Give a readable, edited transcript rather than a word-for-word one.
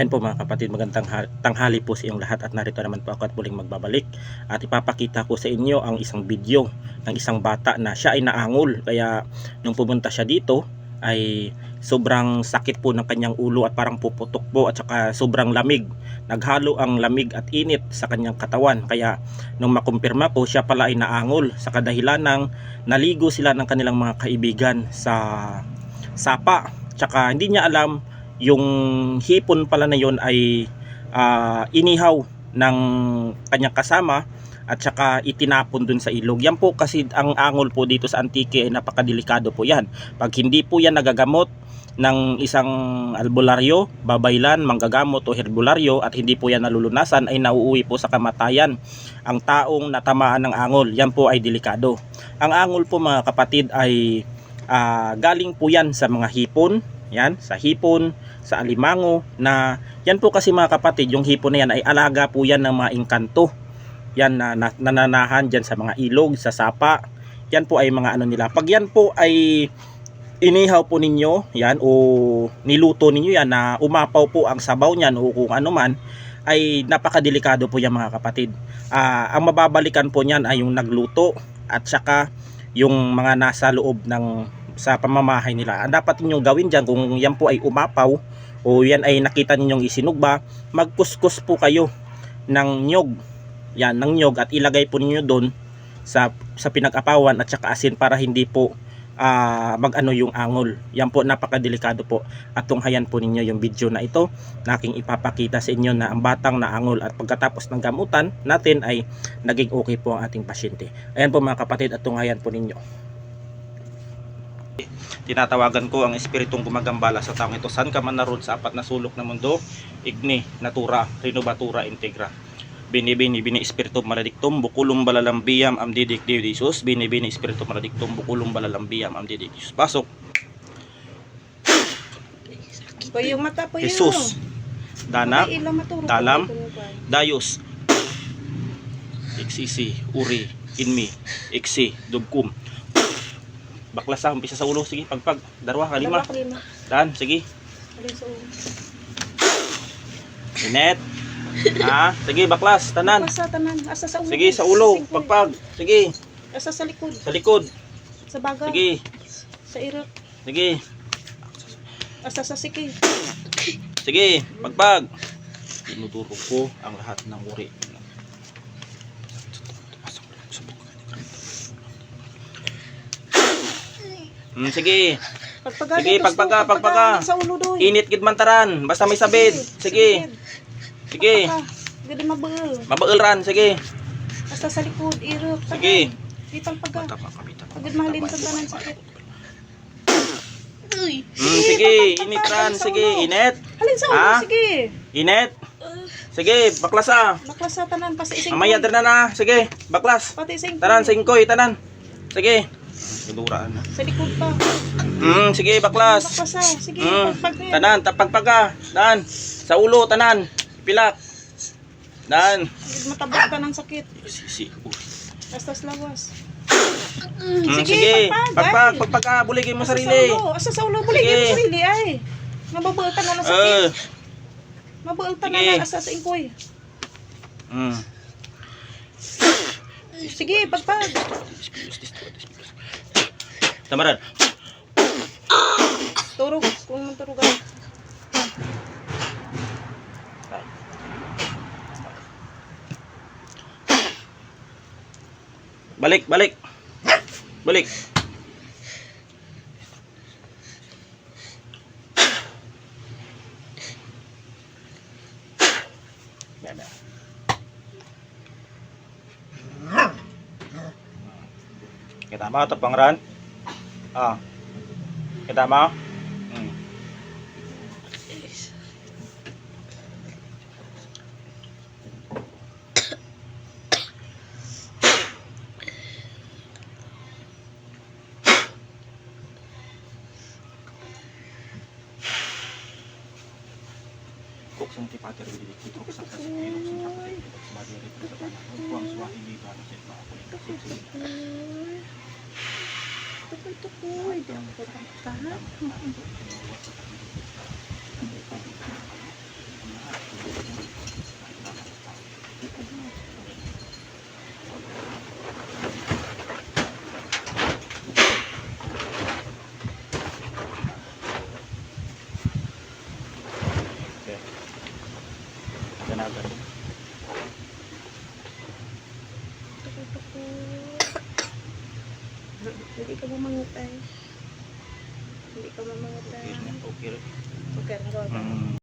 Ayan po mga kapatid, magandang tanghali po sa inyong lahat at narito naman po ako at muling magbabalik at ipapakita ko sa inyo ang isang video ng isang bata na siya ay naangol. Kaya nung pumunta siya dito ay sobrang sakit po ng kanyang ulo at parang puputok po at saka sobrang lamig. Naghalo ang lamig at init sa kanyang katawan. Kaya nung makumpirma ko siya pala ay naangol sa kadahilan ng naligo sila ng kanilang mga kaibigan sa sapa. Tsaka hindi niya alam yung hipon pala na yon ay inihaw ng kanyang kasama at saka itinapon dun sa ilog. Yan po kasi ang angol po dito sa Antique ay napakadelikado po yan. Pag hindi po yan nagagamot ng isang albularyo, babaylan, manggagamot o herbularyo at hindi po yan nalulunasan ay nauuwi po sa kamatayan ang taong natamaan ng angol. Yan po ay delikado. Ang angol po mga kapatid ay galing po yan sa mga hipon. Yan, sa hipon, sa alimango na yan po kasi mga kapatid, yung hipon na yan ay alaga po yan ng mga engkanto. Yan na nananahan dyan sa mga ilog, sa sapa. Yan po ay mga ano nila. Pag yan po ay inihaw po ninyo, yan o niluto ninyo yan na umapaw po ang sabaw niyan o kung ano man, ay napakadelikado po yan mga kapatid. Ang mababalikan po niyan ay yung nagluto at saka yung mga nasa loob ng sa pamamahay nila. Ang dapat ninyong gawin dyan kung yan po ay umapaw o yan ay nakita ninyong isinugba, magkuskus po kayo ng nyog. Yan, ng nyog at ilagay po ninyo doon sa pinag-apawan at saka asin para hindi po mag-ano yung angol. Yan po napakadelikado po. At tunghayan po ninyo yung video na ito na aking ipapakita sa inyo na ang batang naangol at pagkatapos ng gamutan natin ay naging okay po ang ating pasyente. Ayan po mga kapatid at tunghayan po ninyo. Tinatawagan ko ang espiritong gumagambala sa taong ito. Saan ka man naroon sa apat na sulok ng mundo, igni, natura, renovatura, integra. Bini espiritum maledictum, bukulum balalambiyam amdidik Dios. Bini espiritum maledictum, bukulum balalambiyam amdidik Dios. Pasok. Yung mata po yun. Jesus. Dana, dalam, dayos. Iksisi, uri, inmi, iksi, dubkum. Baklas sa umpisa sa ulo, sige, pagpag, darwa, kalima. Dan, sige. Inet. Sige, baklas, tanan. Asa sa ulo. Sige, sa ulo, pagpag. Sige. Asa sa likod. Sa likod. Sa baga. Sige. Sa irot. Sige. Asa sa siki. Sige, pagpag. Tinuturo ko ang lahat ng uri. Sige. Sige, pagpaga. Sa ulo doy. Init gid man taran, basta may sabid. Sige. Sige. Gede mabeul. Mabeul ran, sige. Basta sa likod, irot. Sige. Ditang paga. Agad mahalin sa tanan sakit. Sige, init ran, sige, init. Halin sa ulo, sige. Init. Sige, baklas Baklas sa tanan, pati ising. Mamaya tanan na, sige, baklas. Pati ising. Tanan, singkoy, tanan. Sige. Siduraan na. Sa likod pa. Sige, baklas. Baklas sa, sige, pagpag. Tanan, pagpaga. Tanan. Sa ulo, tanan. Pilak. Dan. Matabak ka ng sakit. Sisi. Basta lawas. Sige, pagpaga, buligin mo sarili. Asa sa ulo, buligin mo sarili ay. Mababaal ka na ng sakit. Mabaal ka na asa sa ingkoy. Sige, pagpag. Tamaran. Turog, kung turugan. Balik. Kita mo ito pangran? Kita mo? Kuksan ti pater bilik ito sa kasino sa madiri sa panahon ko ang swahili ba sa mga kulit. Tukoy, dang patang. paliwanagan. Hindi ka mamangutay. Hindi ka mamangutay. Okay. Okay, nagawa ka.